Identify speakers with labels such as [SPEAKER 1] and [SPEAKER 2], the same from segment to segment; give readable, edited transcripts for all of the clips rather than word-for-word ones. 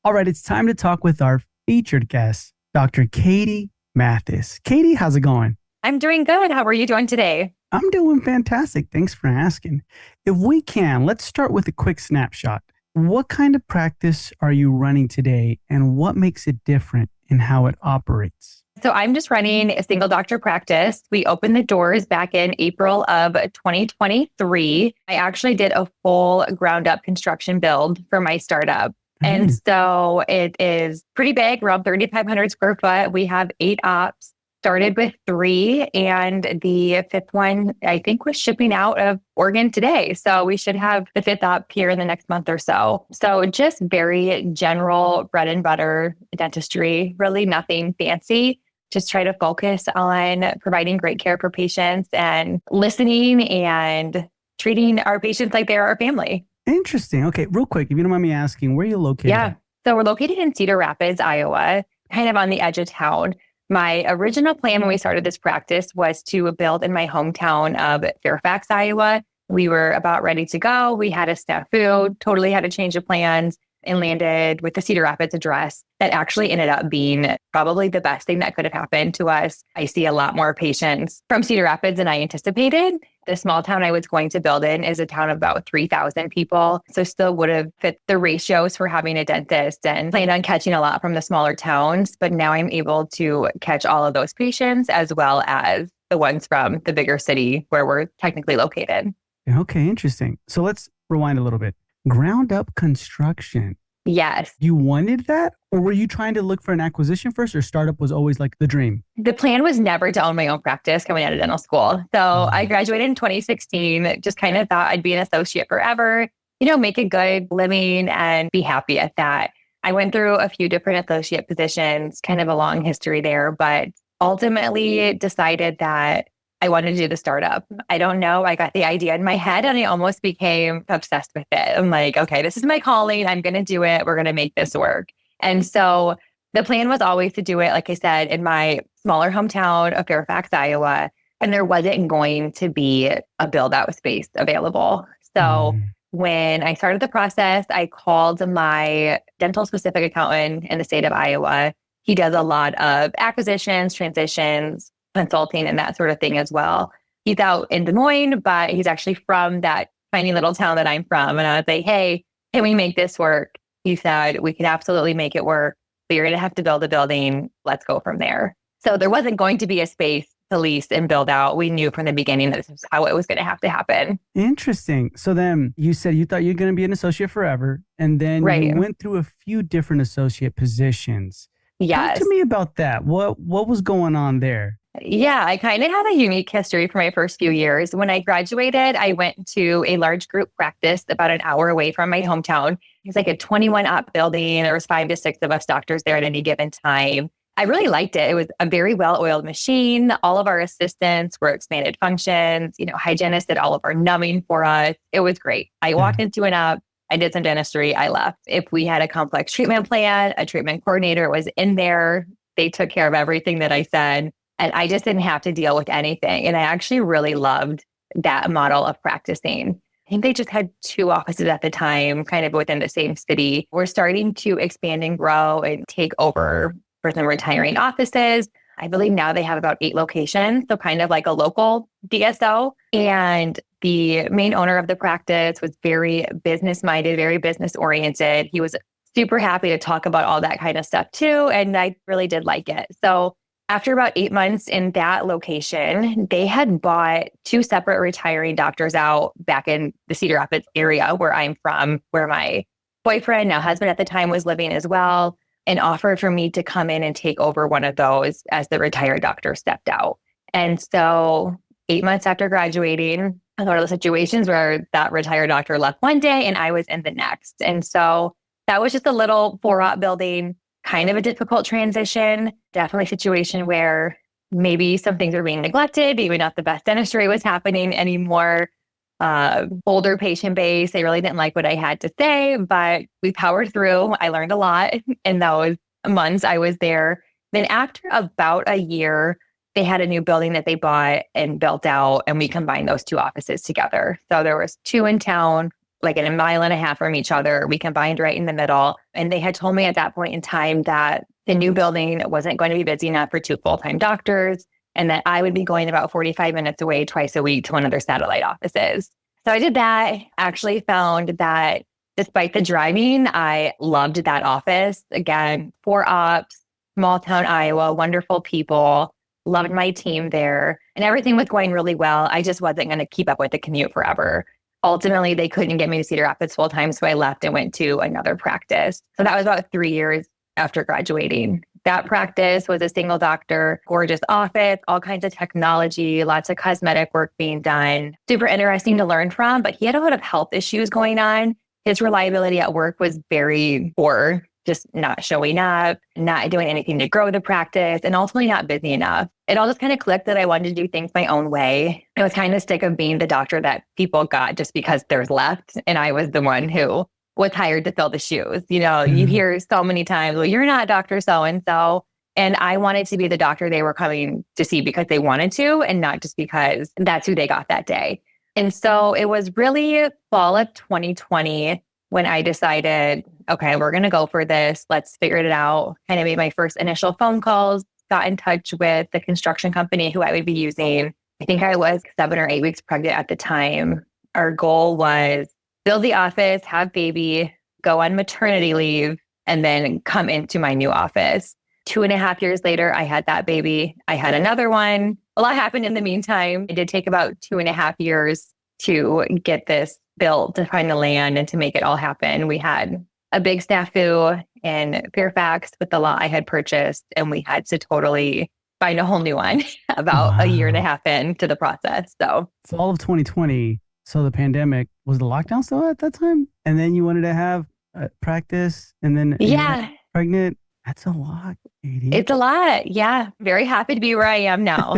[SPEAKER 1] All right, it's time to talk with our featured guest, Dr. Katie Mathis. Katie, how's it going?
[SPEAKER 2] I'm doing good. How are you doing today?
[SPEAKER 1] I'm doing fantastic. Thanks for asking. If we can, let's start with a quick snapshot. What kind of practice are you running today, and what makes it different in how it operates?
[SPEAKER 2] So I'm just running a single doctor practice. We opened the doors back in April of 2023. I actually did a full ground up construction build for my startup. And
[SPEAKER 1] Mm,
[SPEAKER 2] so it is pretty big, around 3,500 square foot. We have 8 ops, started with three, and the fifth one, I think, was shipping out of Oregon today. So we should have the fifth op here in the next month or so. So just very general bread and butter dentistry, really nothing fancy. Just try to focus on providing great care for patients and listening and treating our patients like they're our family.
[SPEAKER 1] interesting. Okay, real quick, if you don't mind me asking, where are you located
[SPEAKER 2] Yeah.
[SPEAKER 1] at?
[SPEAKER 2] So we're located in Cedar Rapids, Iowa, kind of on the edge of town. My original plan when we started this practice was to build in my hometown of Fairfax, Iowa. We were about ready to go. We had a snafu, totally had to change the plans and landed with the Cedar Rapids address. That actually ended up being probably the best thing that could have happened to us. I see a lot more patients from Cedar Rapids than I anticipated. The small town I was going to build in is a town of about 3,000 people. So still would have fit the ratios for having a dentist and planned on catching a lot from the smaller towns. But now I'm able to catch all of those patients as well as the ones from the bigger city where we're technically located.
[SPEAKER 1] Okay, interesting. So let's rewind a little bit. Ground up construction.
[SPEAKER 2] Yes.
[SPEAKER 1] You wanted that, or were you trying to look for an acquisition first, or startup was always like the dream?
[SPEAKER 2] The plan was never to own my own practice coming out of dental school. So I
[SPEAKER 1] Mm.
[SPEAKER 2] graduated in 2016, just kind of thought I'd be an associate forever, make a good living and be happy at that. I went through a few different associate positions, kind of a long history there, but ultimately decided that I wanted to do the startup. I don't know. I got the idea in my head and I almost became obsessed with it. I'm like, okay, this is my calling. I'm going to do it. We're going to make this work. And so the plan was always to do it, like I said, in my smaller hometown of Fairfax, Iowa. And there wasn't going to be a build out space available. So
[SPEAKER 1] Mm.
[SPEAKER 2] when I started the process, I called my dental specific accountant in the state of Iowa. He does a lot of acquisitions, transitions, consulting, and that sort of thing as well. He's out in Des Moines, but he's actually from that tiny little town that I'm from. And I was like, hey, can we make this work? He said, we can absolutely make it work, but you're going to have to build a building. Let's go from there. So there wasn't going to be a space to lease and build out. We knew from the beginning that this was how it was going to have to happen.
[SPEAKER 1] Interesting. So then you said you thought you're going to be an associate forever, and then you
[SPEAKER 2] Right.
[SPEAKER 1] went through a few different associate positions. Talk to
[SPEAKER 2] Yes.
[SPEAKER 1] me about that. What was going on there?
[SPEAKER 2] Yeah, I kind of had a unique history for my first few years. When I graduated, I went to a large group practice about an hour away from my hometown. It was like a 21 up building. There was 5 to 6 of us doctors there at any given time. I really liked it. It was a very well-oiled machine. All of our assistants were expanded functions. Hygienists did all of our numbing for us. It was great. I
[SPEAKER 1] Yeah.
[SPEAKER 2] walked into an up. I did some dentistry. I left. If we had a complex treatment plan, a treatment coordinator was in there. They took care of everything that I said. And I just didn't have to deal with anything. And I actually really loved that model of practicing. I think they just had two offices at the time, kind of within the same city. We're starting to expand and grow and take over for some retiring offices. I believe now they have about 8 locations, so kind of like a local DSO. And the main owner of the practice was very business minded, very business oriented. He was super happy to talk about all that kind of stuff too. And I really did like it. So after about 8 months in that location, they had bought two separate retiring doctors out back in the Cedar Rapids area where I'm from, where my boyfriend, now husband at the time, was living as well, and offered for me to come in and take over one of those as the retired doctor stepped out. And so 8 months after graduating, I was one of those situations where that retired doctor left one day and I was in the next. And so that was just a little four-op building, kind of a difficult transition, definitely a situation where maybe some things are being neglected, maybe not the best dentistry was happening anymore. Older patient base, they really didn't like what I had to say, but we powered through. I learned a lot in those months I was there. Then after about a year, they had a new building that they bought and built out, and we combined those two offices together. So there was two in town, like a mile and a half from each other. We combined right in the middle. And they had told me at that point in time that the new building wasn't going to be busy enough for two full-time doctors, and that I would be going about 45 minutes away twice a week to one of their satellite offices. So I did that, actually found that despite the driving, I loved that office. Again, 4 ops, small town Iowa, wonderful people, loved my team there, and everything was going really well. I just wasn't going to keep up with the commute forever. Ultimately, they couldn't get me to Cedar Rapids full time, so I left and went to another practice. So that was about 3 years after graduating. That practice was a single doctor, gorgeous office, all kinds of technology, lots of cosmetic work being done. Super interesting to learn from, but he had a lot of health issues going on. His reliability at work was very poor, just not showing up, not doing anything to grow the practice, and ultimately not busy enough. It all just kind of clicked that I wanted to do things my own way. I was kind of sick of being the doctor that people got just because there's left, and I was the one who was hired to fill the shoes. You know, you
[SPEAKER 1] Mhm.
[SPEAKER 2] hear so many times, well, you're not Dr. So-and-so. And I wanted to be the doctor they were coming to see because they wanted to, and not just because that's who they got that day. And so it was really fall of 2020 when I decided, okay, we're going to go for this. Let's figure it out. Kind of made my first initial phone calls, got in touch with the construction company who I would be using. I think I was 7 or 8 weeks pregnant at the time. Our goal was build the office, have baby, go on maternity leave, and then come into my new office. 2.5 years later, I had that baby. I had another one. A lot happened in the meantime. It did take about 2.5 years to get this built, to find the land and to make it all happen. We had a big snafu in Fairfax with the lot I had purchased, and we had to totally find a whole new one about a year and a
[SPEAKER 1] Wow.
[SPEAKER 2] half into the process. So,
[SPEAKER 1] Fall of 2020. So the pandemic was the lockdown still at that time? And then you wanted to have practice and then you're
[SPEAKER 2] yeah,
[SPEAKER 1] pregnant. That's a lot, Katie.
[SPEAKER 2] it's a lot. Yeah, very happy to be where I am now.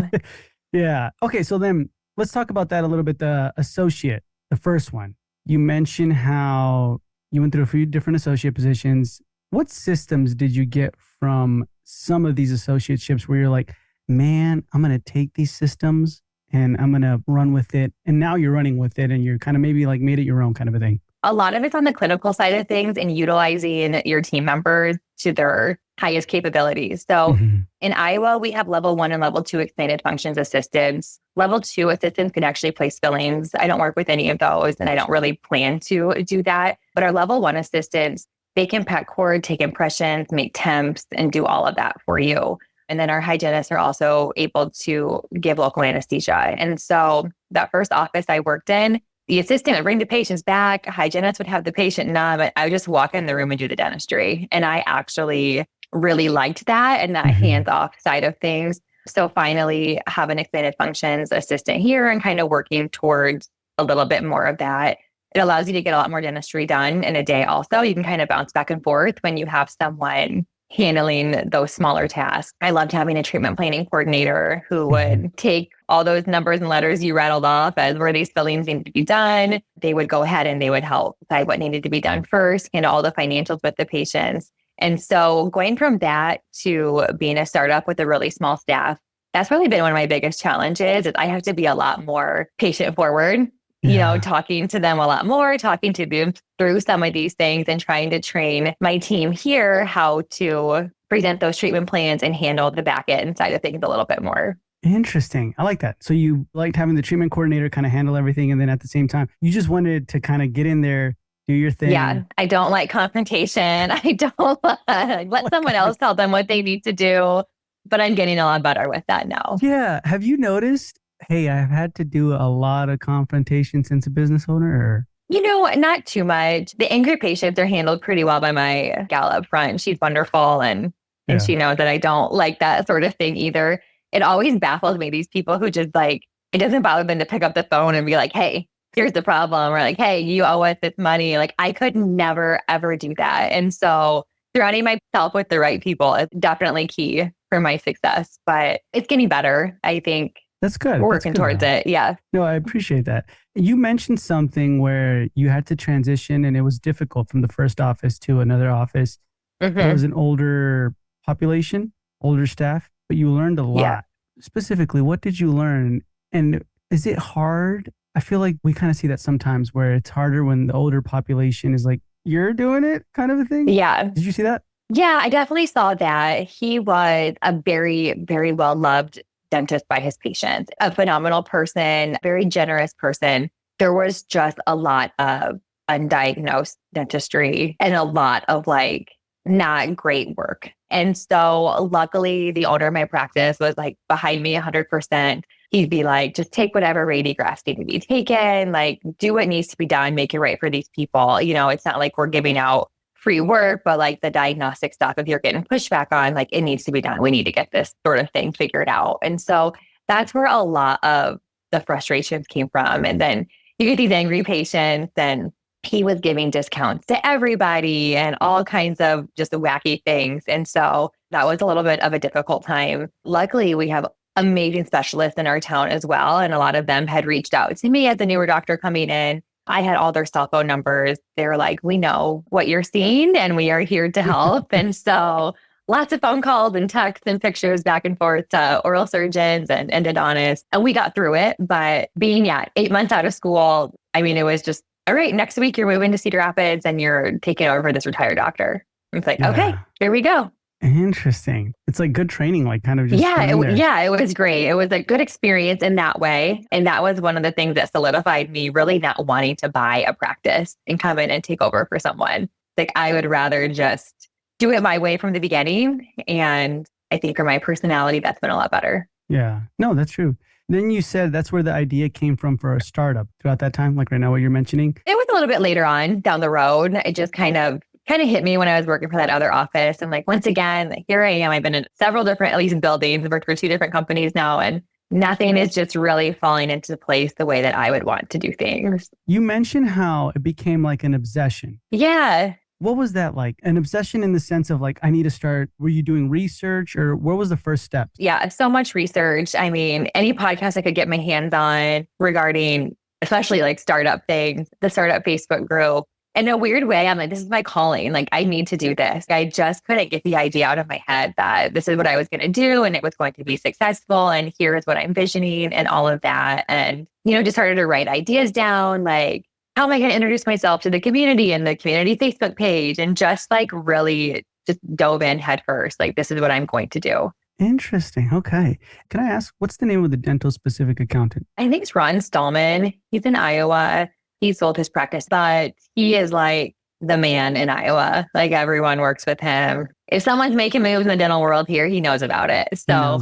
[SPEAKER 1] Yeah. Okay. So then let's talk about that a little bit. The associate, the first one. You mentioned how you went through a few different associate positions. What systems did you get from some of these associateships where you're like, man, I'm going to take these systems and I'm going to run with it. And now you're running with it and you're kind of maybe like made it your own kind of a thing.
[SPEAKER 2] A lot of it's on the clinical side of things and utilizing your team members to their highest capabilities. So
[SPEAKER 1] Mhm.
[SPEAKER 2] in Iowa, we have level 1 and level 2 expanded functions assistants. Level 2 assistants can actually place fillings. I don't work with any of those, and I don't really plan to do that. But our level 1 assistants, they can pack cord, take impressions, make temps, and do all of that for you. And then our hygienists are also able to give local anesthesia. And so that first office I worked in, the assistant would bring the patients back. Hygienist would have the patient numb. I would just walk in the room and do the dentistry. And I actually really liked that and that
[SPEAKER 1] Mhm.
[SPEAKER 2] hands-off side of things. So finally have an expanded functions assistant here and kind of working towards a little bit more of that. It allows you to get a lot more dentistry done in a day also. You can kind of bounce back and forth when you have someone handling those smaller tasks. I loved having a treatment planning coordinator who
[SPEAKER 1] Mhm.
[SPEAKER 2] would take all those numbers and letters you rattled off as where these fillings needed to be done. They would go ahead and they would help decide what needed to be done first, and all the financials with the patients. And so going from that to being a startup with a really small staff, that's really been one of my biggest challenges is I have to be a lot more patient forward,
[SPEAKER 1] Yeah.
[SPEAKER 2] talking to them a lot more, talking to them through some of these things and trying to train my team here how to present those treatment plans and handle the back end side of things a little bit more.
[SPEAKER 1] Interesting. I like that. So you liked having the treatment coordinator kind of handle everything. And then at the same time, you just wanted to kind of get in there, do your
[SPEAKER 2] Yeah,
[SPEAKER 1] thing.
[SPEAKER 2] I don't like confrontation. I don't let
[SPEAKER 1] Like,
[SPEAKER 2] someone else tell them what they need to do, but I'm getting a lot better with that now.
[SPEAKER 1] yeah. Have you noticed? Hey, I've had to do a lot of confrontation since a business owner. Or,
[SPEAKER 2] Not too much. The angry patients are handled pretty well by my gal up front. She's wonderful and
[SPEAKER 1] yeah.
[SPEAKER 2] she knows that I don't like that sort of thing either. It always baffles me, these people who just like it doesn't bother them to pick up the phone and be like, hey, here's the problem, or like, hey, you owe us this money. Like I could never ever do that. And so surrounding myself with the right people is definitely key for my success. But it's getting better. I think
[SPEAKER 1] That's good.
[SPEAKER 2] we're
[SPEAKER 1] That's
[SPEAKER 2] working
[SPEAKER 1] good
[SPEAKER 2] towards
[SPEAKER 1] though.
[SPEAKER 2] it. Yeah.
[SPEAKER 1] No, I appreciate that. You mentioned something where you had to transition and it was difficult from the first office to another office. It
[SPEAKER 2] Hmm.
[SPEAKER 1] was an older population, older staff, but you learned a
[SPEAKER 2] Yeah.
[SPEAKER 1] lot. Specifically, what did you learn? And is it hard? I feel like we kind of see that sometimes where it's harder when the older population is like, you're doing it kind of a thing.
[SPEAKER 2] Yeah.
[SPEAKER 1] Did you see that?
[SPEAKER 2] Yeah, I definitely saw that. He was a very, very well loved dentist by his patients, a phenomenal person, very generous person. There was just a lot of undiagnosed dentistry and a lot of like not great work. And so luckily the owner of my practice was like behind me 100%. He'd be like, just take whatever radiographs need to be taken, like do what needs to be done, make it right for these people. It's not like we're giving out free work, but like the diagnostic stuff, if you're getting pushback on, like it needs to be done. We need to get this sort of thing figured out. And so that's where a lot of the frustrations came from. And then you get these angry patients, and he was giving discounts to everybody and all kinds of just wacky things. And so that was a little bit of a difficult time. Luckily, we have amazing specialists in our town as well. And a lot of them had reached out to me as a newer doctor coming in. I had all their cell phone numbers. They were like, we know what you're seeing and we are here to help. And so lots of phone calls and texts and pictures back and forth to oral surgeons and endodontists. And we got through it. But being, 8 months out of school, I mean, it was just, all right, next week you're moving to Cedar Rapids and you're taking over for this retired doctor. It's like, okay,
[SPEAKER 1] Yeah.
[SPEAKER 2] here we go.
[SPEAKER 1] Interesting. It's like good training, like kind of just going there.
[SPEAKER 2] It was great. It was a good experience in that way. And that was one of the things that solidified me really not wanting to buy a practice and come in and take over for someone. Like I would rather just do it my way from the beginning. And I think for my personality, that's been a lot better.
[SPEAKER 1] Yeah. No, that's true. Then you said that's where the idea came from for a startup throughout that time, like right now, what you're mentioning.
[SPEAKER 2] It was a little bit later on down the road. It just kind of hit me when I was working for that other office. And like, once again, like, here I am. I've been in several different, at least buildings. I've worked for 2 different companies now, and nothing is just really falling into place the way that I would want to do things.
[SPEAKER 1] You mentioned how it became like an obsession.
[SPEAKER 2] Yeah.
[SPEAKER 1] What was that like? An obsession in the sense of like, I need to start, were you doing research or what was the first step?
[SPEAKER 2] Yeah. So much research. I mean, any podcast I could get my hands on regarding, especially like startup things, the startup Facebook group. In a weird way, I'm like, this is my calling. Like, I need to do this. I just couldn't get the idea out of my head that this is what I was going to do and it was going to be successful. And here is what I'm envisioning and all of that. And, just started to write ideas down. Like, how am I going to introduce myself to the community and the community Facebook page? And just like really just dove in head first. Like, this is what I'm going to do.
[SPEAKER 1] Interesting. Okay. Can I ask, what's the name of the dental specific accountant?
[SPEAKER 2] I think it's Ron Stallman. He's in Iowa. He sold his practice, but he is like the man in Iowa. Like everyone works with him. If someone's making moves in the dental world here, he knows about it. So,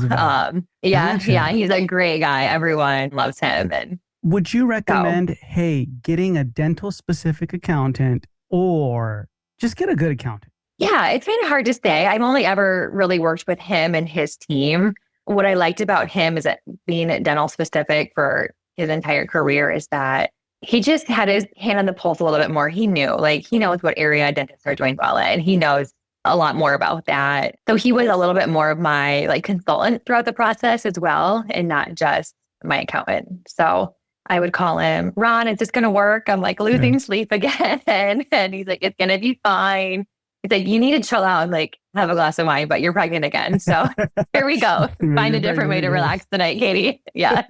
[SPEAKER 2] he's a great guy. Everyone loves him. And
[SPEAKER 1] would you recommend, hey, getting a dental specific accountant or just get a good accountant?
[SPEAKER 2] Yeah, it's been hard to say. I've only ever really worked with him and his team. What I liked about him is that being dental specific for his entire career is that he just had his hand on the pulse a little bit more. He knew, like, he knows what area dentists are doing well in. He knows a lot more about that. So he was a little bit more of my like consultant throughout the process as well, and not just my accountant. So I would call him, Ron, is this going to work? I'm like losing sleep again. And he's like, it's going to be fine. He's like, you need to chill out and like have a glass of wine, but you're pregnant again. So here we go. Find a different way to relax tonight, Katie. Yeah.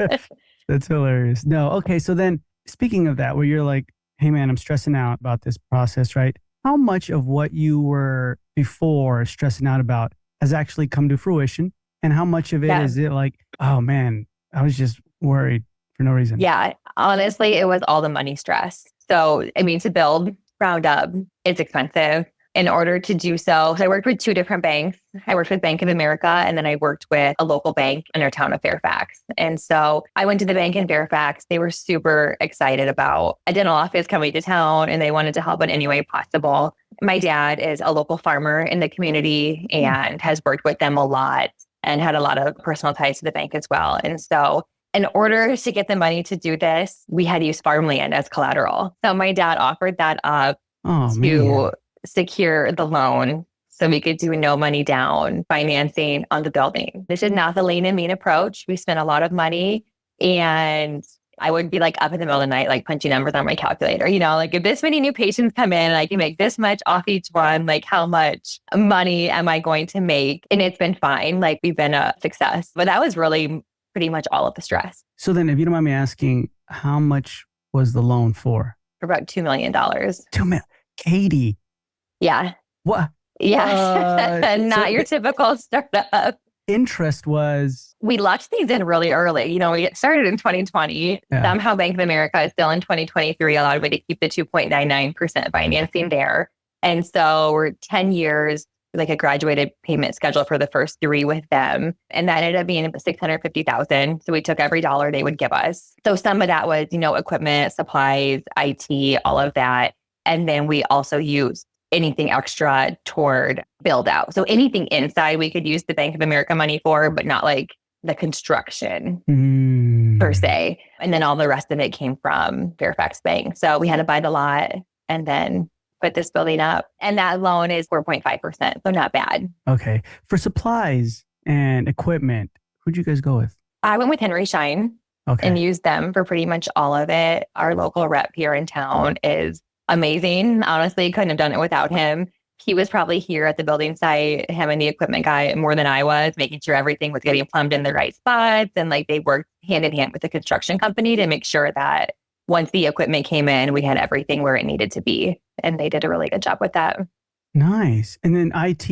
[SPEAKER 1] That's hilarious. No. Okay. So then, speaking of that, where you're like, hey, man, I'm stressing out about this process, right? How much of what you were before stressing out about has actually come to fruition? And how much of it is it like, oh, man, I was just worried for no reason?
[SPEAKER 2] Yeah, honestly, it was all the money stress. So, I mean, to build ground up, it's expensive. In order to do so I worked with 2 different banks. I worked with Bank of America, and then I worked with a local bank in our town of Fairfax. And so I went to the bank in Fairfax. They were super excited about a dental office coming to town, and they wanted to help in any way possible. My dad is a local farmer in the community and has worked with them a lot and had a lot of personal ties to the bank as well. And so in order to get the money to do this, we had to use farmland as collateral. So my dad offered that up to secure the loan so we could do no money down financing on the building. This is not the lean and mean approach. We spent a lot of money, and I would be like up in the middle of the night, like punching numbers on my calculator, like if this many new patients come in and I can make this much off each one, like how much money am I going to make? And it's been fine. Like we've been a success, but that was really pretty much all of the stress.
[SPEAKER 1] So then if you don't mind me asking, how much was the loan for?
[SPEAKER 2] for about $2 million. dollars.
[SPEAKER 1] 2 million. Katie,
[SPEAKER 2] Yeah.
[SPEAKER 1] what?
[SPEAKER 2] Yeah.
[SPEAKER 1] So
[SPEAKER 2] Not your
[SPEAKER 1] the
[SPEAKER 2] typical startup.
[SPEAKER 1] interest was,
[SPEAKER 2] We locked these in really early. We started in 2020.
[SPEAKER 1] yeah,
[SPEAKER 2] Somehow Bank of America is still in 2023 allowed me to keep the 2.99% financing there. And so we're 10 years, like a graduated payment schedule for the first three with them. And that ended up being about 650,000. So we took every dollar they would give us. So some of that was, equipment, supplies, IT, all of that. And then we also used anything extra toward build out. So anything inside we could use the Bank of America money for, but not like the construction per se. And then all the rest of it came from Fairfax Bank. So we had to buy the lot and then put this building up. And that loan is 4.5%. So not bad.
[SPEAKER 1] okay. For supplies and equipment, who'd you guys go with?
[SPEAKER 2] I went with Henry Schein and
[SPEAKER 1] Okay.
[SPEAKER 2] used them for pretty much all of it. Our local rep here in town is amazing. Honestly, couldn't have done it without him. He was probably here at the building site, him and the equipment guy, more than I was, making sure everything was getting plumbed in the right spots. And like they worked hand in hand with the construction company to make sure that once the equipment came in, we had everything where it needed to be. And they did a really good job with that.
[SPEAKER 1] Nice. And then IT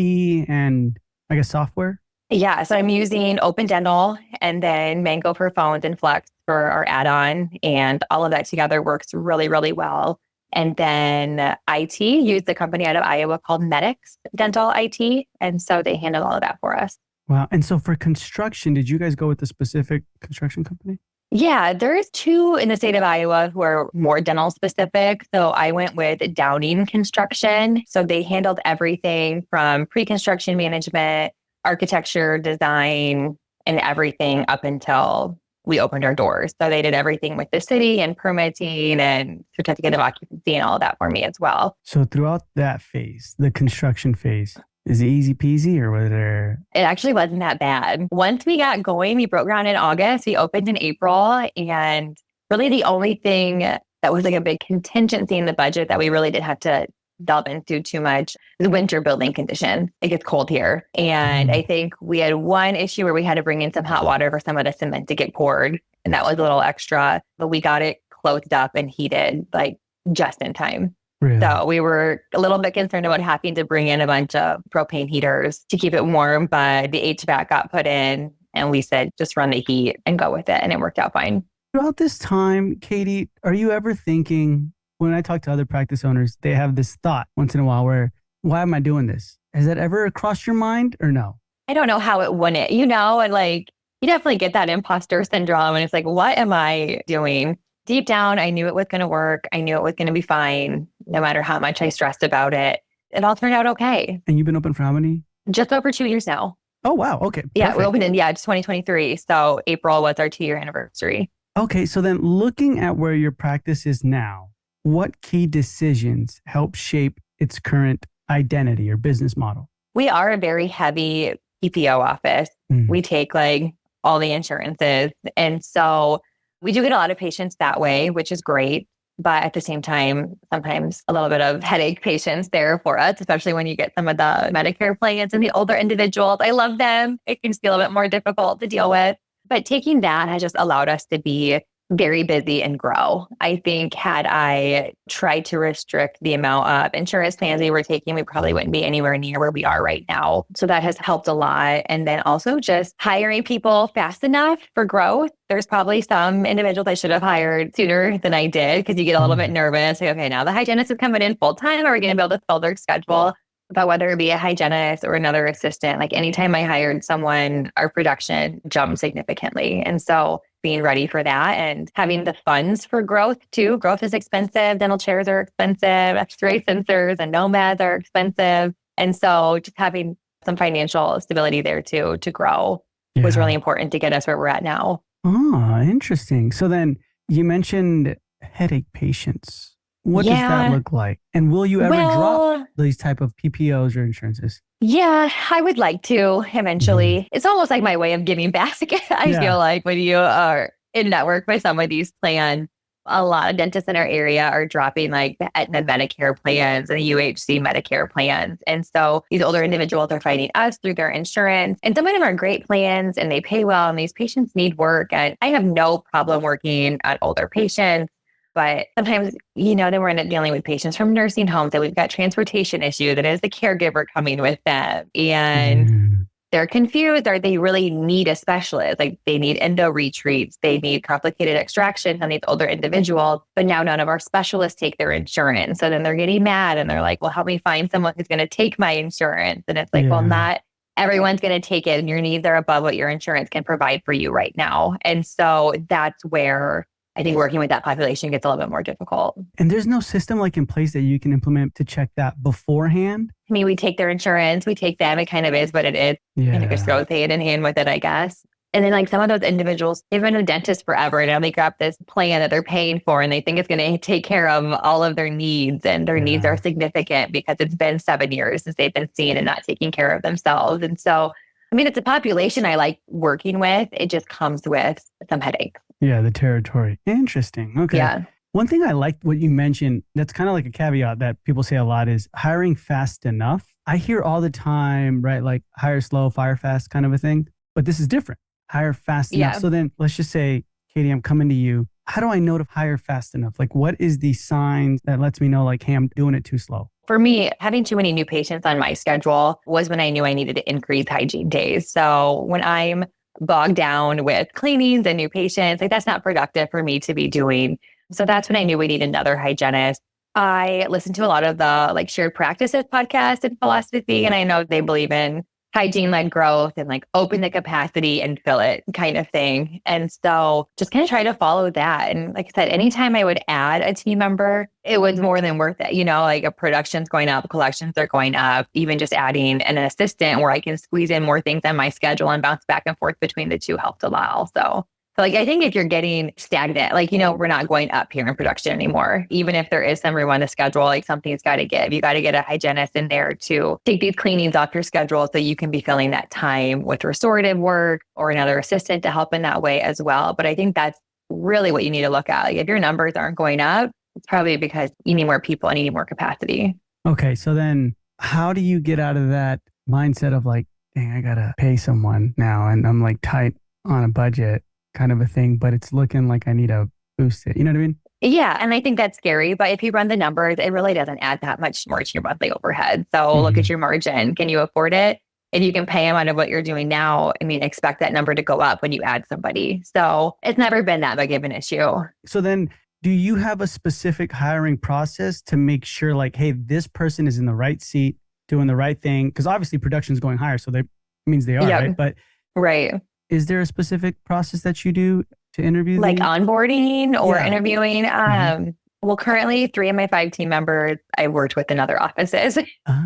[SPEAKER 1] and I guess software?
[SPEAKER 2] Yeah, so I'm using Open Dental and then Mango for phones and Flex for our add-on. And all of that together works really, really well. And then IT used the company out of Iowa called Medics Dental IT. And so they handled all of that for us.
[SPEAKER 1] Wow. And so for construction, did you guys go with a specific construction company?
[SPEAKER 2] Yeah, there's two in the state of Iowa who are more dental specific. So I went with Downing Construction. So they handled everything from pre-construction management, architecture, design, and everything up until we opened our doors. So they did everything with the city and permitting and certificate of occupancy and all of that for me as well.
[SPEAKER 1] So throughout that phase, the construction phase, is it easy peasy or was there?
[SPEAKER 2] It actually wasn't that bad. Once we got going, we broke ground in August, we opened in April, and really the only thing that was like a big contingency in the budget that we really did have to delve into too much the winter building condition. It gets cold here. And I think we had one issue where we had to bring in some hot water for some of the cement to get poured. And that was a little extra, but we got it closed up and heated like just in time.
[SPEAKER 1] Really?
[SPEAKER 2] So we were a little bit concerned about having to bring in a bunch of propane heaters to keep it warm, but the HVAC got put in and we said, just run the heat and go with it. And it worked out fine.
[SPEAKER 1] Throughout this time, Katie, are you ever thinking, when I talk to other practice owners, they have this thought once in a while where, why am I doing this? Has that ever crossed your mind or no?
[SPEAKER 2] I don't know how it wouldn't, and like, you definitely get that imposter syndrome. And it's like, what am I doing? Deep down, I knew it was going to work. I knew it was going to be fine, no matter how much I stressed about it. It all turned out okay.
[SPEAKER 1] And you've been open for how many?
[SPEAKER 2] Just over 2 years now.
[SPEAKER 1] Oh, wow. Okay.
[SPEAKER 2] Yeah,
[SPEAKER 1] Perfect.
[SPEAKER 2] we opened in, it's 2023. So April was our 2-year anniversary.
[SPEAKER 1] Okay. So then looking at where your practice is now, what key decisions help shape its current identity or business model?
[SPEAKER 2] We are a very heavy PPO office. We take like all the insurances. And so we do get a lot of patients that way, which is great. But at the same time, sometimes a little bit of headache patients there for us, especially when you get some of the Medicare plans and the older individuals. I love them. It can be a little bit more difficult to deal with. But taking that has just allowed us to be very busy and grow. I think had I tried to restrict the amount of insurance plans we were taking, we probably wouldn't be anywhere near where we are right now. So that has helped a lot. And then also just hiring people fast enough for growth. There's probably some individuals I should have hired sooner than I did because you get a little bit nervous. Like, okay, now the hygienist is coming in full time. Are we going to be able to fill their schedule? But whether it be a hygienist or another assistant, like anytime I hired someone, our production jumped significantly. And so being ready for that and having the funds for growth too. Growth is expensive. Dental chairs are expensive. X-ray sensors and nomads are expensive. And so just having some financial stability there too to grow was really important to get us where we're at now.
[SPEAKER 1] Oh, interesting. So then you mentioned headache patients. What does that look like? And will you ever drop these type of PPOs or insurances?
[SPEAKER 2] Yeah, I would like to eventually. It's almost like my way of giving back. I feel like when you are in network with some of these plans, A lot of dentists in our area are dropping like the Aetna Medicare plans and the UHC Medicare plans. And so these older individuals are finding us through their insurance. And some of them are great plans and they pay well and these patients need work. And I have no problem working on older patients. But sometimes, then we're end up dealing with patients from nursing homes that we've got transportation issue that is the caregiver coming with them. And
[SPEAKER 1] Mm,
[SPEAKER 2] they're confused. Or they really need a specialist. Like they need endo retreats. They need complicated extractions on these older individuals. But now none of our specialists take their insurance. So then they're getting mad and they're like, well, help me find someone who's going to take my insurance. And it's like, well,
[SPEAKER 1] yeah.
[SPEAKER 2] not everyone's going to take it. And your needs are above what your insurance can provide for you right now. And so that's where I think working with that population gets a little bit more difficult.
[SPEAKER 1] And there's no system like in place that you can implement to check that beforehand.
[SPEAKER 2] I mean, we take their insurance, we take them. It kind of is what it is. And it just
[SPEAKER 1] Yeah.
[SPEAKER 2] goes hand in hand with it, I guess. And then like some of those individuals, they've been a dentist forever. And now they got this plan that they're paying for and they think it's going to take care of all of their needs. And their needs
[SPEAKER 1] Yeah.
[SPEAKER 2] are significant because it's been 7 years since they've been seen and not taking care of themselves. And so, I mean, it's a population I like working with. It just comes with some headaches.
[SPEAKER 1] Yeah, the territory. Interesting. Okay.
[SPEAKER 2] Yeah.
[SPEAKER 1] One thing I liked what you mentioned, that's kind of like a caveat that people say a lot is hiring fast enough. I hear all the time, right? Like hire slow, fire fast kind of a thing. But this is different. Hire fast enough.
[SPEAKER 2] Yeah.
[SPEAKER 1] So then let's just say, Katie, I'm coming to you. How do I know to hire fast enough? Like what is the signs that lets me know like, hey, I'm doing it too slow?
[SPEAKER 2] For me, having too many new patients on my schedule was when I knew I needed to increase hygiene days. So when I'm bogged down with cleanings and new patients, like that's not productive for me to be doing. So that's when I knew we need another hygienist. I listened to a lot of the like shared practices podcast and philosophy, and I know they believe in hygiene-led growth and like open the capacity and fill it kind of thing. And so just kind of try to follow that. And like I said, anytime I would add a team member, it was more than worth it. Like a production's going up, collections are going up, even just adding an assistant where I can squeeze in more things on my schedule and bounce back and forth between the two helped a lot also. So like, I think if you're getting stagnant, like, we're not going up here in production anymore. Even if there is some room on the schedule, like something's got to give. You got to get a hygienist in there to take these cleanings off your schedule so you can be filling that time with restorative work or another assistant to help in that way as well. But I think that's really what you need to look at. Like if your numbers aren't going up, it's probably because you need more people and you need more capacity.
[SPEAKER 1] Okay. So then how do you get out of that mindset of like, dang, I got to pay someone now and I'm like tight on a budget kind of a thing, but it's looking like I need to boost it. You know what I mean?
[SPEAKER 2] Yeah. And I think that's scary. But if you run the numbers, it really doesn't add that much more to your monthly overhead. So look at your margin. Can you afford it? If you can pay them out of what you're doing now, I mean, expect that number to go up when you add somebody. So it's never been that big of an issue.
[SPEAKER 1] So then do you have a specific hiring process to make sure like, hey, this person is in the right seat, doing the right thing? Because obviously production is going higher. So that means they are, right? But
[SPEAKER 2] right.
[SPEAKER 1] Is there a specific process that you do to interview
[SPEAKER 2] like
[SPEAKER 1] these?
[SPEAKER 2] Onboarding or
[SPEAKER 1] Yeah.
[SPEAKER 2] interviewing? Well, currently 3 of my 5 team members I worked with in other offices.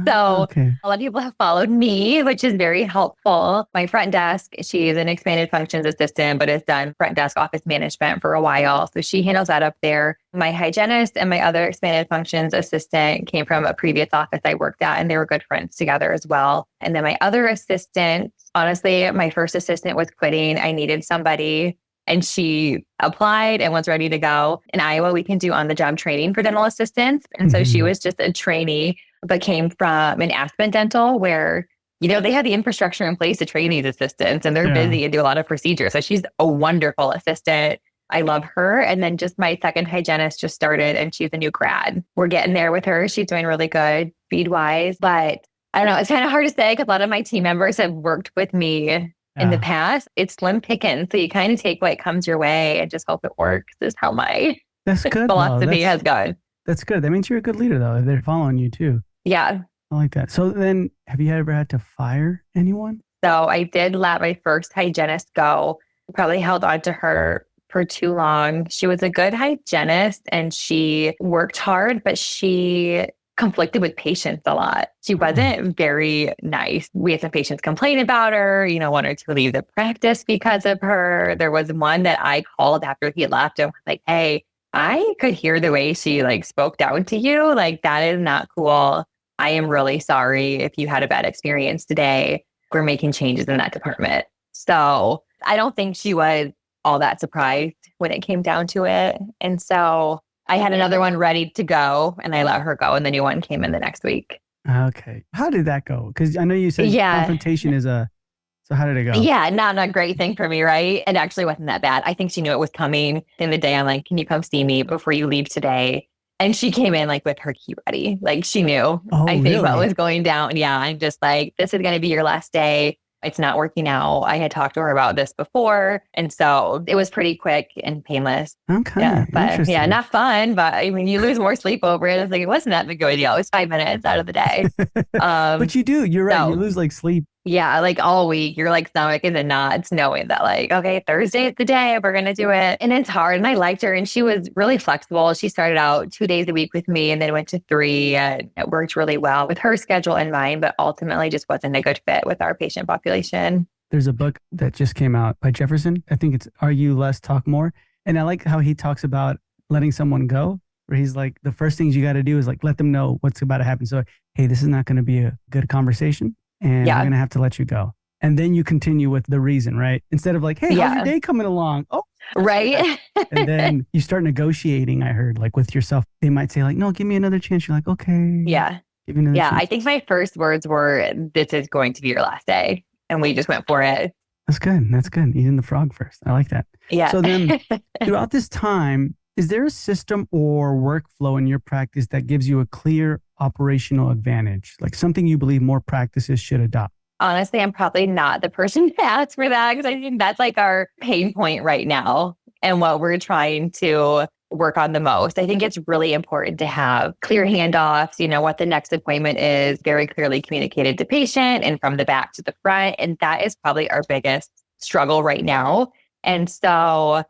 [SPEAKER 2] So
[SPEAKER 1] Okay.
[SPEAKER 2] a lot of people have followed me, which is very helpful. My front desk, she is an expanded functions assistant, but has done front desk office management for a while. So she handles that up there. My hygienist and my other expanded functions assistant came from a previous office I worked at, and they were good friends together as well. And then my other assistant, honestly, my first assistant was quitting. I needed somebody. And she applied and was ready to go. In Iowa, we can do on-the-job training for dental assistants. And so she was just a trainee, but came from an Aspen Dental where, they have the infrastructure in place to train these assistants and they're busy and do a lot of procedures. So she's a wonderful assistant. I love her. And then just my second hygienist just started and she's a new grad. We're getting there with her. She's doing really good feed-wise. But I don't know. It's kind of hard to say because a lot of my team members have worked with me in the past. It's slim pickings. So you kind of take what comes your way and just hope it works is how my
[SPEAKER 1] That's good.
[SPEAKER 2] philosophy has gone.
[SPEAKER 1] That's good. That means you're a good leader though. They're following you too.
[SPEAKER 2] Yeah.
[SPEAKER 1] I like that. So then have you ever had to fire anyone?
[SPEAKER 2] So I did let my first hygienist go. Probably held on to her for too long. She was a good hygienist and she worked hard, but she conflicted with patients a lot. She wasn't very nice. We had some patients complain about her, one or two leave the practice because of her. There was one that I called after he left and was like, hey, I could hear the way she spoke down to you. Like, that is not cool. I am really sorry if you had a bad experience today. We're making changes in that department. So I don't think she was all that surprised when it came down to it. And so I had another one ready to go and I let her go. And the new one came in the next week.
[SPEAKER 1] Okay. How did that go? Because I know you said
[SPEAKER 2] Yeah.
[SPEAKER 1] confrontation is a, so how did it go?
[SPEAKER 2] Yeah, not a great thing for me, right? It actually wasn't that bad. I think she knew it was coming. In the day, I'm like, can you come see me before you leave today? And she came in like with her key ready. Like she knew,
[SPEAKER 1] Oh,
[SPEAKER 2] I think, what
[SPEAKER 1] really?
[SPEAKER 2] was going down. Yeah, I'm just like, this is going to be your last day. It's not working out. I had talked to her about this before. And so it was pretty quick and painless. Yeah.
[SPEAKER 1] Okay.
[SPEAKER 2] But yeah,
[SPEAKER 1] Interesting.
[SPEAKER 2] not fun. But I mean, you lose more sleep over it. It's like, it wasn't that big of a deal. It was 5 minutes out of the day.
[SPEAKER 1] But
[SPEAKER 2] Um,
[SPEAKER 1] you do, you're right. You
[SPEAKER 2] so
[SPEAKER 1] lose like sleep.
[SPEAKER 2] yeah, like all week, you're like stomach in the knots, knowing that like, okay, Thursday is the day we're gonna do it. And it's hard. And I liked her and she was really flexible. She started out 2 days a week with me and then went to three. And it worked really well with her schedule and mine, but ultimately just wasn't a good fit with our patient population.
[SPEAKER 1] There's a book that just came out by Jefferson. I think it's Argue Less, Talk More. And I like how he talks about letting someone go, where he's like, the first things you got to do is like let them know what's about to happen. So, hey, this is not going to be a good conversation and we're
[SPEAKER 2] Yeah.
[SPEAKER 1] going to have to let you go. And then you continue with the reason, right? Instead of like, hey, how's your
[SPEAKER 2] Yeah.
[SPEAKER 1] day coming along? Oh,
[SPEAKER 2] Right.
[SPEAKER 1] and then you start negotiating, I heard, like with yourself. They might say, like, no, give me another chance. You're like, okay,
[SPEAKER 2] Yeah.
[SPEAKER 1] give me another
[SPEAKER 2] Yeah. I
[SPEAKER 1] chance.
[SPEAKER 2] think my first words were, this is going to be your last day. And we just went for it.
[SPEAKER 1] That's good. That's good. Eating the frog first. I like that.
[SPEAKER 2] Yeah.
[SPEAKER 1] So then throughout this time, is there a system or workflow in your practice that gives you a clear operational advantage? Like something you believe more practices should adopt?
[SPEAKER 2] Honestly, I'm probably not the person to ask for that because I think that's like our pain point right now and what we're trying to work on the most. I think it's really important to have clear handoffs, what the next appointment is, very clearly communicated to patient and from the back to the front. And that is probably our biggest struggle right now. And so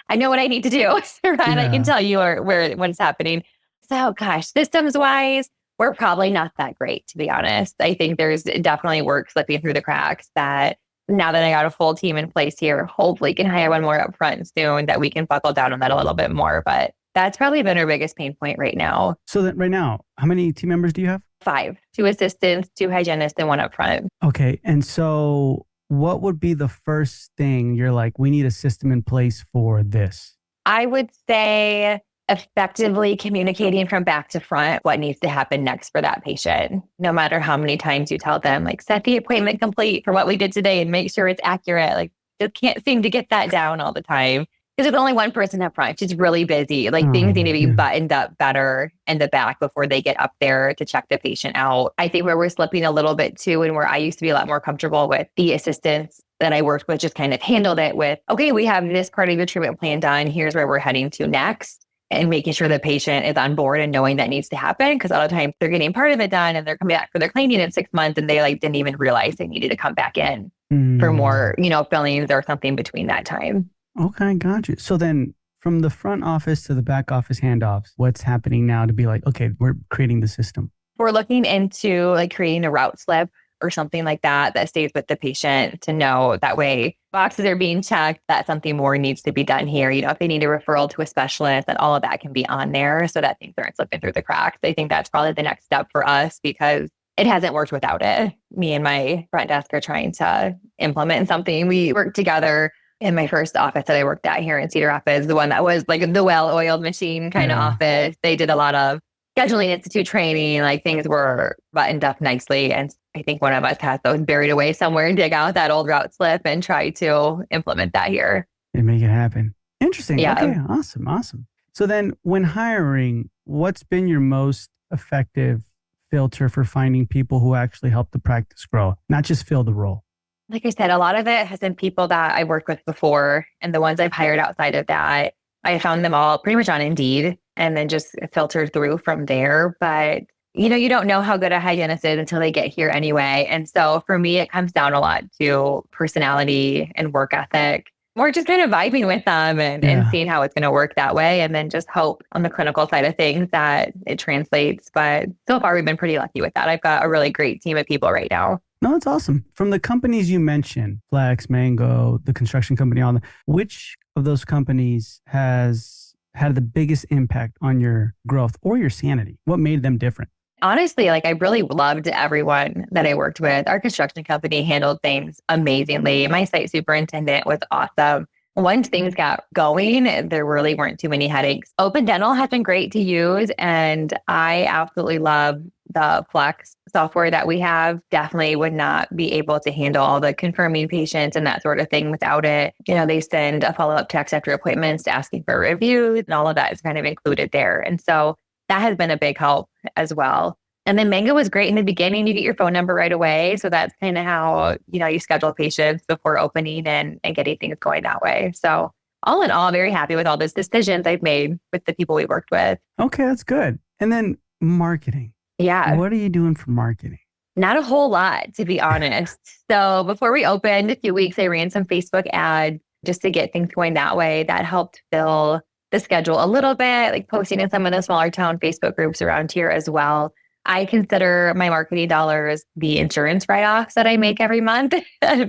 [SPEAKER 2] I know what I need to do, right? I can
[SPEAKER 1] Yeah.
[SPEAKER 2] tell you where what's happening. So gosh, systems wise, we're probably not that great, to be honest. I think there's definitely work slipping through the cracks that now that I got a full team in place here, hopefully can hire one more up front soon that we can buckle down on that a little bit more. But that's probably been our biggest pain point right now.
[SPEAKER 1] So that right now, how many team members do you have?
[SPEAKER 2] Five, two assistants, two hygienists, and one up front.
[SPEAKER 1] Okay. And so what would be the first thing you're like, we need a system in place for this?
[SPEAKER 2] I would say effectively communicating from back to front what needs to happen next for that patient. No matter how many times you tell them, like, set the appointment complete for what we did today and make sure it's accurate. Like, just can't seem to get that down all the time. Because there's only one person up front. She's really busy. Like things need
[SPEAKER 1] Oh,
[SPEAKER 2] to be
[SPEAKER 1] yeah.
[SPEAKER 2] buttoned up better in the back before they get up there to check the patient out. I think where we're slipping a little bit too, and where I used to be a lot more comfortable with the assistants that I worked with, just kind of handled it with, okay, we have this part of your treatment plan done. Here's where we're heading to next. And making sure the patient is on board and knowing that needs to happen. Because a lot of times they're getting part of it done and they're coming back for their cleaning in 6 months and they like didn't even realize they needed to come back in for
[SPEAKER 1] Mm,
[SPEAKER 2] more, fillings or something between that time.
[SPEAKER 1] okay, got you. So then from the front office to the back office handoffs, what's happening now to be like, okay, we're creating the system?
[SPEAKER 2] We're looking into like creating a route slip or something like that that stays with the patient to know that way boxes are being checked, that something more needs to be done here. If they need a referral to a specialist, that all of that can be on there so that things aren't slipping through the cracks. I think that's probably the next step for us because it hasn't worked without it. Me and my front desk are trying to implement something. We worked together in my first office that I worked at here in Cedar Rapids, the one that was like the well-oiled machine kind of
[SPEAKER 1] Yeah.
[SPEAKER 2] office. They did a lot of scheduling institute training, like things were buttoned up nicely. And I think one of us has those buried away somewhere and dig out that old route slip and try to implement that here.
[SPEAKER 1] And make it happen. Interesting.
[SPEAKER 2] Yeah.
[SPEAKER 1] Okay. Awesome. Awesome. So then when hiring, what's been your most effective filter for finding people who actually help the practice grow, not just fill the role?
[SPEAKER 2] Like I said, a lot of it has been people that I worked with before. And the ones I've hired outside of that, I found them all pretty much on Indeed and then just filtered through from there. But you don't know how good a hygienist is until they get here anyway. And so for me, it comes down a lot to personality and work ethic. We're just kind of vibing with them and
[SPEAKER 1] Yeah.
[SPEAKER 2] seeing how it's going to work that way. And then just hope on the clinical side of things that it translates. But so far, we've been pretty lucky with that. I've got a really great team of people right now.
[SPEAKER 1] No, it's awesome. From the companies you mentioned, Flex, Mango, the construction company, all that, which of those companies has had the biggest impact on your growth or your sanity? What made them different?
[SPEAKER 2] Honestly, like I really loved everyone that I worked with. Our construction company handled things amazingly. My site superintendent was awesome. once things got going, there really weren't too many headaches. Open Dental has been great to use, and I absolutely love the Flex software that we have. Definitely would not be able to handle all the confirming patients and that sort of thing without it. They send a follow-up text after appointments asking for reviews, and all of that is kind of included there. And so that has been a big help as well. And then Mango was great in the beginning. You get your phone number right away. So that's kind of how, you schedule patients before opening and getting things going that way. So all in all, very happy with all those decisions I've made with the people we worked with.
[SPEAKER 1] Okay, that's good. And then marketing.
[SPEAKER 2] Yeah.
[SPEAKER 1] What are you doing for marketing?
[SPEAKER 2] Not a whole lot, to be honest. So before we opened a few weeks, I ran some Facebook ads just to get things going that way. That helped fill the schedule a little bit, like posting in some of the smaller town Facebook groups around here as well. I consider my marketing dollars the insurance write-offs that I make every month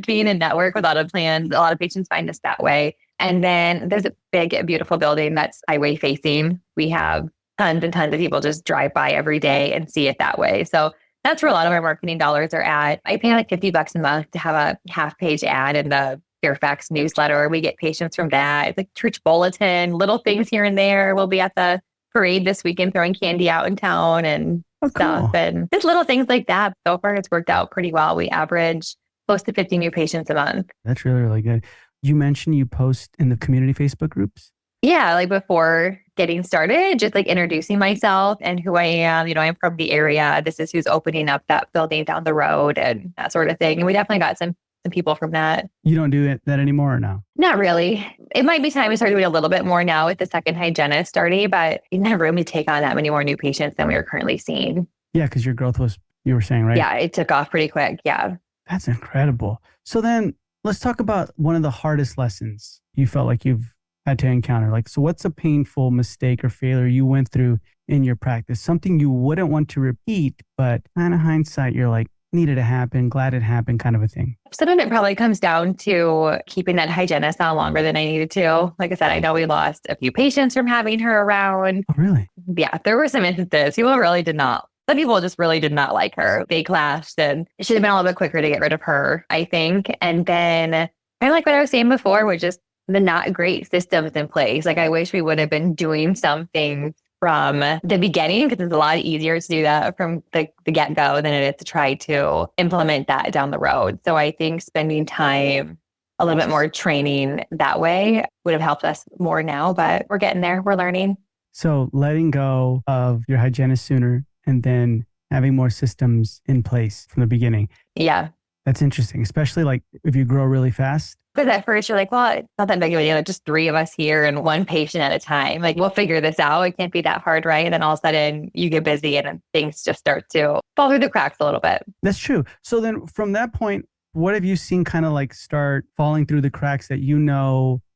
[SPEAKER 2] being in network with auto plans. A lot of patients find us that way. And then there's a big, beautiful building that's highway facing. We have tons and tons of people just drive by every day and see it that way. So that's where a lot of our marketing dollars are at. I pay like $50 a month to have a half-page ad in the Fairfax newsletter. We get patients from that. It's like church bulletin, little things here and there. We'll be at the parade this weekend throwing candy out in town and stuff.
[SPEAKER 1] Cool.
[SPEAKER 2] And just little things like that. So far, it's worked out pretty well. We average close to 50 new patients a month.
[SPEAKER 1] That's really, really good. You mentioned you post in the community Facebook groups?
[SPEAKER 2] Yeah, like before getting started, just like introducing myself and who I am. I'm from the area. This is who's opening up that building down the road and that sort of thing. And we definitely got some people from that.
[SPEAKER 1] You don't do that anymore or no?
[SPEAKER 2] Not really. It might be time to start doing a little bit more now with the second hygienist starting, but we didn't have room to take on that many more new patients than we were currently seeing.
[SPEAKER 1] Yeah, because your growth was, you were saying, right?
[SPEAKER 2] Yeah, it took off pretty quick. Yeah.
[SPEAKER 1] That's incredible. So then let's talk about one of the hardest lessons you felt like you've had to encounter. Like, so what's a painful mistake or failure you went through in your practice? Something you wouldn't want to repeat, but kind of hindsight, you're like, needed to happen, glad it happened kind of a thing.
[SPEAKER 2] Some of it probably comes down to keeping that hygienist on longer than I needed to. Like I said, I know we lost a few patients from having her around.
[SPEAKER 1] Oh, really?
[SPEAKER 2] Yeah, there were some instances. Some people just really did not like her. They clashed and it should have been a little bit quicker to get rid of her, I think. And then kind of like what I was saying before, was just the not great systems in place. Like I wish we would have been doing something from the beginning, because it's a lot easier to do that from the get-go than it is to try to implement that down the road. So I think spending time, a little bit more training that way would have helped us more now, but we're getting there. We're learning.
[SPEAKER 1] So letting go of your hygienist sooner and then having more systems in place from the beginning.
[SPEAKER 2] Yeah.
[SPEAKER 1] That's interesting, especially like if you grow really fast.
[SPEAKER 2] Because at first you're like, well, it's not that big of a deal. Just 3 of us here and 1 patient at a time. Like, we'll figure this out. It can't be that hard, right? And then all of a sudden you get busy and then things just start to fall through the cracks a little bit.
[SPEAKER 1] That's true. So then from that point, what have you seen kind of like start falling through the cracks that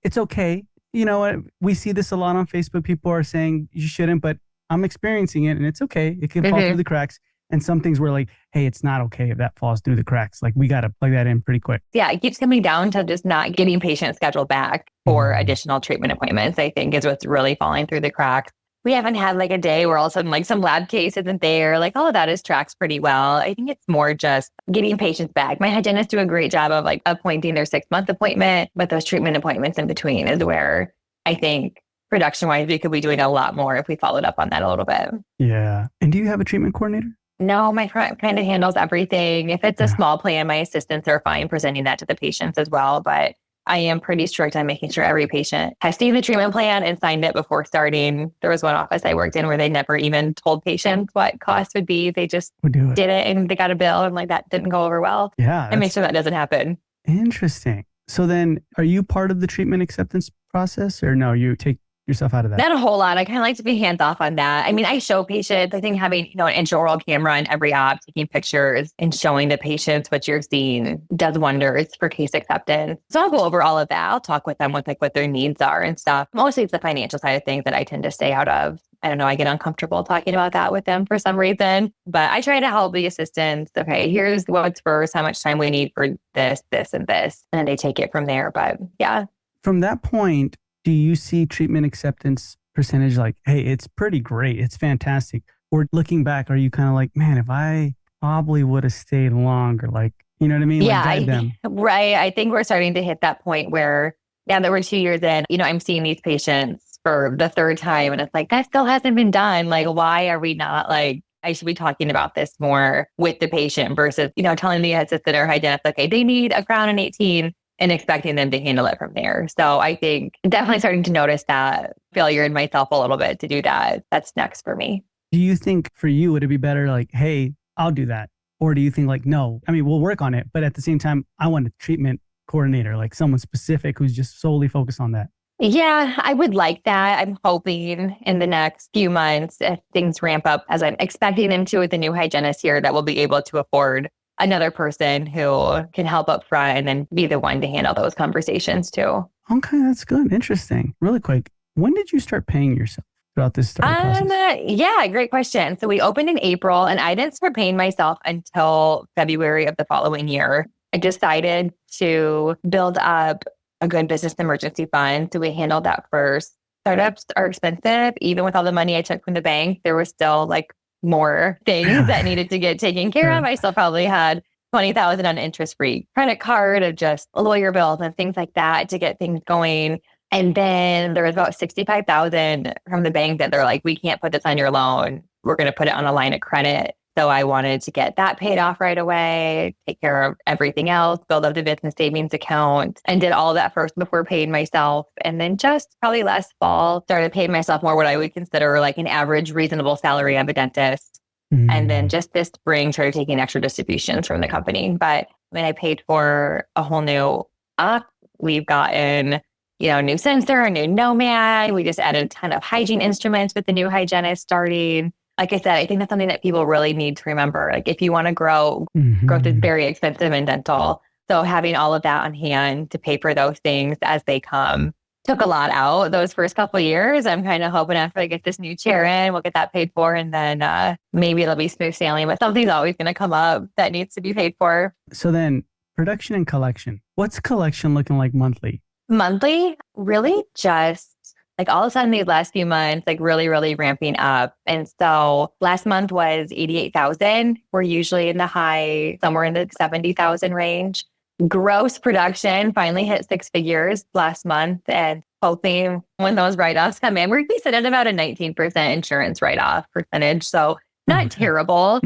[SPEAKER 1] it's okay? You know what? We see this a lot on Facebook. People are saying you shouldn't, but I'm experiencing it and it's okay. It can fall through the cracks. And some things were like, hey, it's not okay if that falls through the cracks. Like, we got to plug that in pretty quick.
[SPEAKER 2] Yeah, it keeps coming down to just not getting patients scheduled back for additional treatment appointments, I think, is what's really falling through the cracks. We haven't had like a day where all of a sudden like some lab case isn't there. Like all of that is tracks pretty well. I think it's more just getting patients back. My hygienists do a great job of like appointing their 6-month appointment, but those treatment appointments in between is where I think production-wise we could be doing a lot more if we followed up on that a little bit.
[SPEAKER 1] Yeah. And do you have a treatment coordinator?
[SPEAKER 2] No, my friend kind of handles everything. If it's a small plan, my assistants are fine presenting that to the patients as well. But I am pretty strict on making sure every patient has seen the treatment plan and signed it before starting. There was one office I worked in where they never even told patients what costs would be. They just did it and they got a bill and like that didn't go over well.
[SPEAKER 1] Yeah.
[SPEAKER 2] And make sure that doesn't happen.
[SPEAKER 1] Interesting. So then are you part of the treatment acceptance process or no, you take yourself out of that?
[SPEAKER 2] Not a whole lot. I kind of like to be hands off on that. I mean, I show patients, I think having, an intraoral camera in every op, taking pictures and showing the patients what you're seeing does wonders for case acceptance. So I'll go over all of that. I'll talk with them with like what their needs are and stuff. Mostly it's the financial side of things that I tend to stay out of. I don't know. I get uncomfortable talking about that with them for some reason, but I try to help the assistants. Okay, here's what's first, how much time we need for this, this, and this. And then they take it from there. But yeah.
[SPEAKER 1] From that point, do you see treatment acceptance percentage like, hey, it's pretty great, it's fantastic? Or looking back, are you kind of like, man, if I probably would have stayed longer, like, you know what I mean?
[SPEAKER 2] Yeah,
[SPEAKER 1] like guide them.
[SPEAKER 2] Right. I think we're starting to hit that point where now that we're 2 years in, I'm seeing these patients for the third time and it's like, that still hasn't been done. Like, why are we not like, I should be talking about this more with the patient versus, telling the assistant or hygienist, okay, they need a crown and 18 and expecting them to handle it from there. So I think definitely starting to notice that failure in myself a little bit to do that. That's next for me.
[SPEAKER 1] Do you think for you, would it be better like, hey, I'll do that? Or do you think like, no, I mean, we'll work on it, but at the same time, I want a treatment coordinator, like someone specific who's just solely focused on that?
[SPEAKER 2] Yeah, I would like that. I'm hoping in the next few months, if things ramp up as I'm expecting them to with the new hygienist here, that we'll be able to afford another person who can help up front and then be the one to handle those conversations too.
[SPEAKER 1] Okay, that's good. Interesting. Really quick, when did you start paying yourself throughout this startup process?
[SPEAKER 2] Yeah, great question. So we opened in April and I didn't start paying myself until February of the following year. I decided to build up a good business emergency fund. So we handled that first. Startups are expensive. Even with all the money I took from the bank, there was still like more things that needed to get taken care of. I still probably had 20,000 on interest-free credit card of just lawyer bills and things like that to get things going. And then there was about 65,000 from the bank that they're like, we can't put this on your loan. We're going to put it on a line of credit. So I wanted to get that paid off right away, take care of everything else, build up the business savings account, and did all that first before paying myself. And then just probably last fall, started paying myself more what I would consider like an average reasonable salary of a dentist. And then just this spring started taking extra distributions from the company. But when I paid for a whole new up, we've gotten, a new sensor, a new nomad. We just added a ton of hygiene instruments with the new hygienist starting. Like I said, I think that's something that people really need to remember. Like if you want to grow, growth is very expensive in dental. So having all of that on hand to pay for those things as they come took a lot out those first couple of years. I'm kind of hoping after I get this new chair in, we'll get that paid for. And then maybe it'll be smooth sailing, but something's always going to come up that needs to be paid for.
[SPEAKER 1] So then production and collection, what's collection looking like monthly?
[SPEAKER 2] Monthly, really just like all of a sudden these last few months, like really, really ramping up. And so last month was 88,000. We're usually in the high, somewhere in the 70,000 range. Gross production finally hit six figures last month and hoping when those write-offs come in, we sit at about a 19% insurance write-off percentage. So not terrible,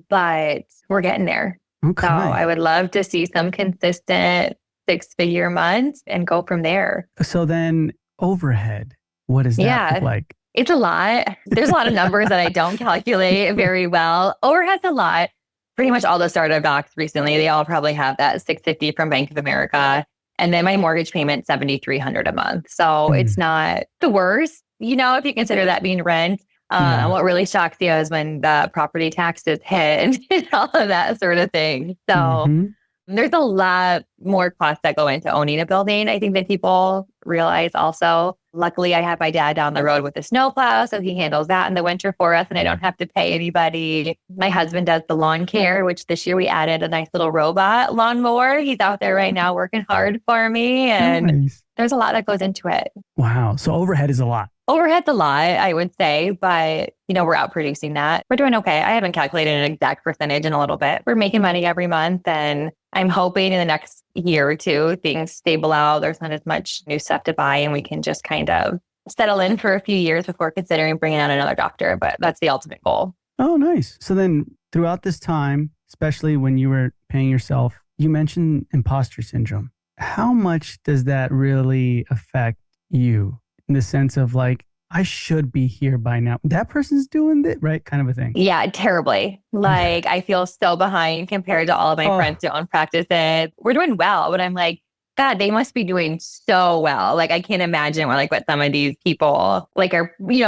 [SPEAKER 2] but we're getting there.
[SPEAKER 1] Okay.
[SPEAKER 2] So I would love to see some consistent six-figure months and go from there.
[SPEAKER 1] So then overhead, what does that look like?
[SPEAKER 2] It's a lot. There's a lot of numbers that I don't calculate very well. Overhead's a lot. Pretty much all the startup docs recently, they all probably have that 650 from Bank of America. And then my mortgage payment, 7,300 a month. So it's not the worst, if you consider that being rent. What really shocks you is when the property taxes hit and all of that sort of thing. So there's a lot more costs that go into owning a building, I think, that people realize also. Luckily, I have my dad down the road with the snowplow, so he handles that in the winter for us, and I don't have to pay anybody. My husband does the lawn care, which this year we added a nice little robot lawnmower. He's out there right now working hard for me, and there's a lot that goes into it.
[SPEAKER 1] Wow. So overhead is a lot.
[SPEAKER 2] Overhead's a lot, I would say, but we're out producing that. We're doing okay. I haven't calculated an exact percentage in a little bit. We're making money every month, and I'm hoping in the next year or two, things stable out. There's not as much new stuff to buy, and we can just kind of settle in for a few years before considering bringing on another doctor. But that's the ultimate goal.
[SPEAKER 1] Oh, nice. So then throughout this time, especially when you were paying yourself, you mentioned imposter syndrome. How much does that really affect you in the sense of like, I should be here by now. That person's doing it, right? Kind of a thing.
[SPEAKER 2] Yeah, terribly. Like I feel so behind compared to all of my friends who own practices. We're doing well, but I'm like, God, they must be doing so well. Like I can't imagine what some of these people are,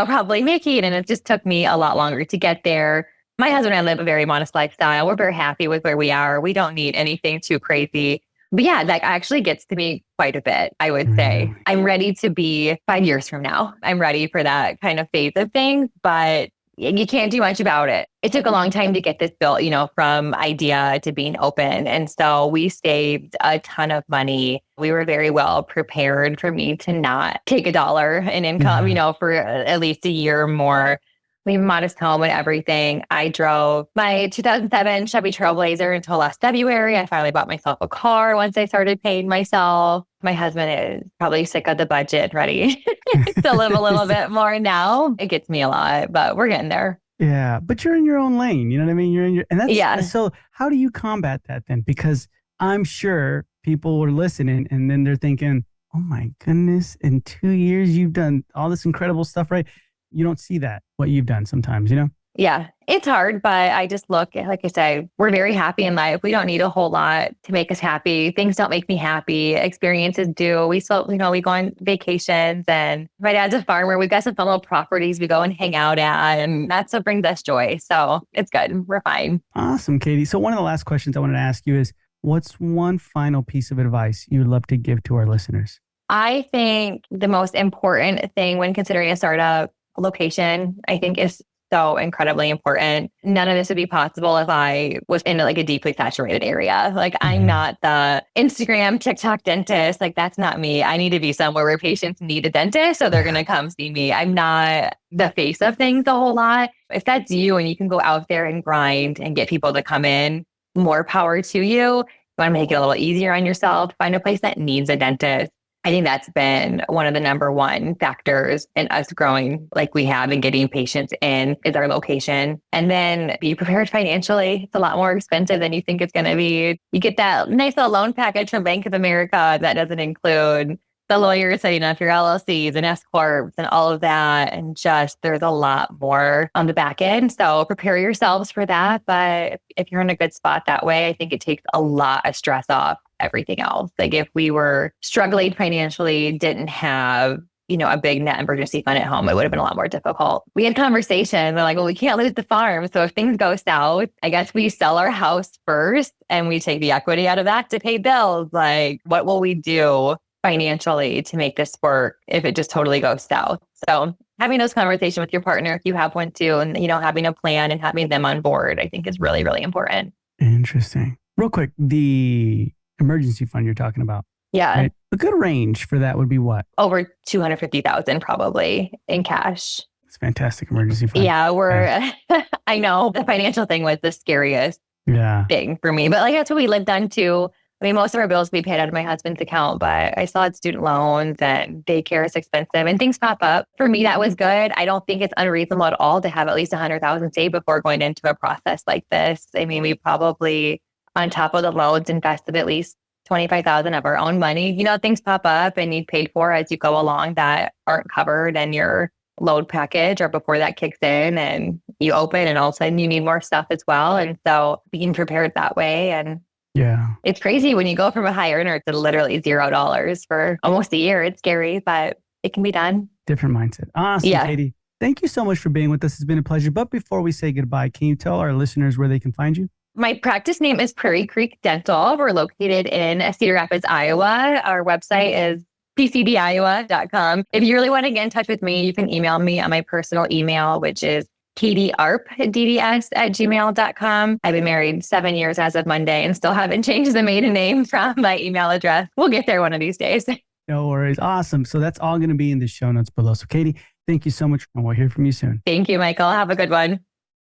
[SPEAKER 2] probably making. And it just took me a lot longer to get there. My husband and I live a very modest lifestyle. We're very happy with where we are. We don't need anything too crazy. But yeah, that actually gets to me quite a bit, I would say. I'm ready to be 5 years from now. I'm ready for that kind of phase of things, but you can't do much about it. It took a long time to get this built, from idea to being open. And so we saved a ton of money. We were very well prepared for me to not take $1 in income, for at least a year or more. We have a modest home and everything. I drove my 2007 Chevy Trailblazer until last February. I finally bought myself a car once I started paying myself. My husband is probably sick of the budget, ready to live a little bit more now. It gets me a lot, but we're getting there.
[SPEAKER 1] Yeah, but you're in your own lane. You know what I mean? You're in your, and that's
[SPEAKER 2] Yeah.
[SPEAKER 1] so. How do you combat that then? Because I'm sure people were listening, and then they're thinking, "Oh my goodness! In 2 years, you've done all this incredible stuff, right?" You don't see that what you've done sometimes, you know?
[SPEAKER 2] Yeah, it's hard, but I just look at, like I said, we're very happy in life. We don't need a whole lot to make us happy. Things don't make me happy. Experiences do. We still, we go on vacations, and my dad's a farmer. We've got some fun little properties we go and hang out at, and that's what brings us joy. So it's good. We're fine.
[SPEAKER 1] Awesome, Katie. So one of the last questions I wanted to ask you is, what's one final piece of advice you would love to give to our listeners?
[SPEAKER 2] I think the most important thing when considering a startup, location, I think is so incredibly important. None of this would be possible if I was in like a deeply saturated area. Like I'm
[SPEAKER 1] Mhm.
[SPEAKER 2] not the Instagram, TikTok dentist. Like that's not me. I need to be somewhere where patients need a dentist. So they're going to come see me. I'm not the face of things a whole lot. If that's you and you can go out there and grind and get people to come in, more power to you. You want to make it a little easier on yourself. Find a place that needs a dentist. I think that's been one of the number one factors in us growing like we have and getting patients in is our location. And then be prepared financially. It's a lot more expensive than you think it's going to be. You get that nice little loan package from Bank of America that doesn't include the lawyer setting up your LLCs and S corps and all of that. And just there's a lot more on the back end. So prepare yourselves for that. But if you're in a good spot that way, I think it takes a lot of stress off everything else. Like if we were struggling financially, didn't have, a big net emergency fund at home, it would have been a lot more difficult. We had conversations. They're like, well, we can't lose the farm. So if things go south, I guess we sell our house first and we take the equity out of that to pay bills. Like, what will we do financially to make this work if it just totally goes south? So having those conversations with your partner, if you have one too, and, having a plan and having them on board, I think is really, really important.
[SPEAKER 1] Interesting. Real quick, the emergency fund you're talking about,
[SPEAKER 2] Yeah.
[SPEAKER 1] right? A good range for that would be what?
[SPEAKER 2] Over 250,000 probably in cash.
[SPEAKER 1] It's fantastic emergency fund.
[SPEAKER 2] Yeah, I know the financial thing was the scariest
[SPEAKER 1] Yeah.
[SPEAKER 2] thing for me, but like that's what we lived on too. I mean, most of our bills we paid out of my husband's account, but I still had student loans and daycare is expensive and things pop up. For me, that was good. I don't think it's unreasonable at all to have at least 100,000 saved before going into a process like this. I mean, we probably, on top of the loans, invested at least 25,000 of our own money. Things pop up and need paid for as you go along that aren't covered in your load package or before that kicks in and you open and all of a sudden you need more stuff as well. And so being prepared that way. And
[SPEAKER 1] Yeah.
[SPEAKER 2] it's crazy when you go from a high earner to literally $0 for almost a year. It's scary, but it can be done.
[SPEAKER 1] Different mindset. Awesome,
[SPEAKER 2] Yeah.
[SPEAKER 1] Katie. Thank you so much for being with us. It's been a pleasure. But before we say goodbye, can you tell our listeners where they can find you?
[SPEAKER 2] My practice name is Prairie Creek Dental. We're located in Cedar Rapids, Iowa. Our website is pcdiowa.com. If you really want to get in touch with me, you can email me on my personal email, which is katiearp@gmail.com. I've been married 7 years as of Monday and still haven't changed the maiden name from my email address. We'll get there one of these days.
[SPEAKER 1] No worries. Awesome. So that's all going to be in the show notes below. So, Katie, thank you so much. And we'll hear from you soon.
[SPEAKER 2] Thank you, Michael. Have a good one.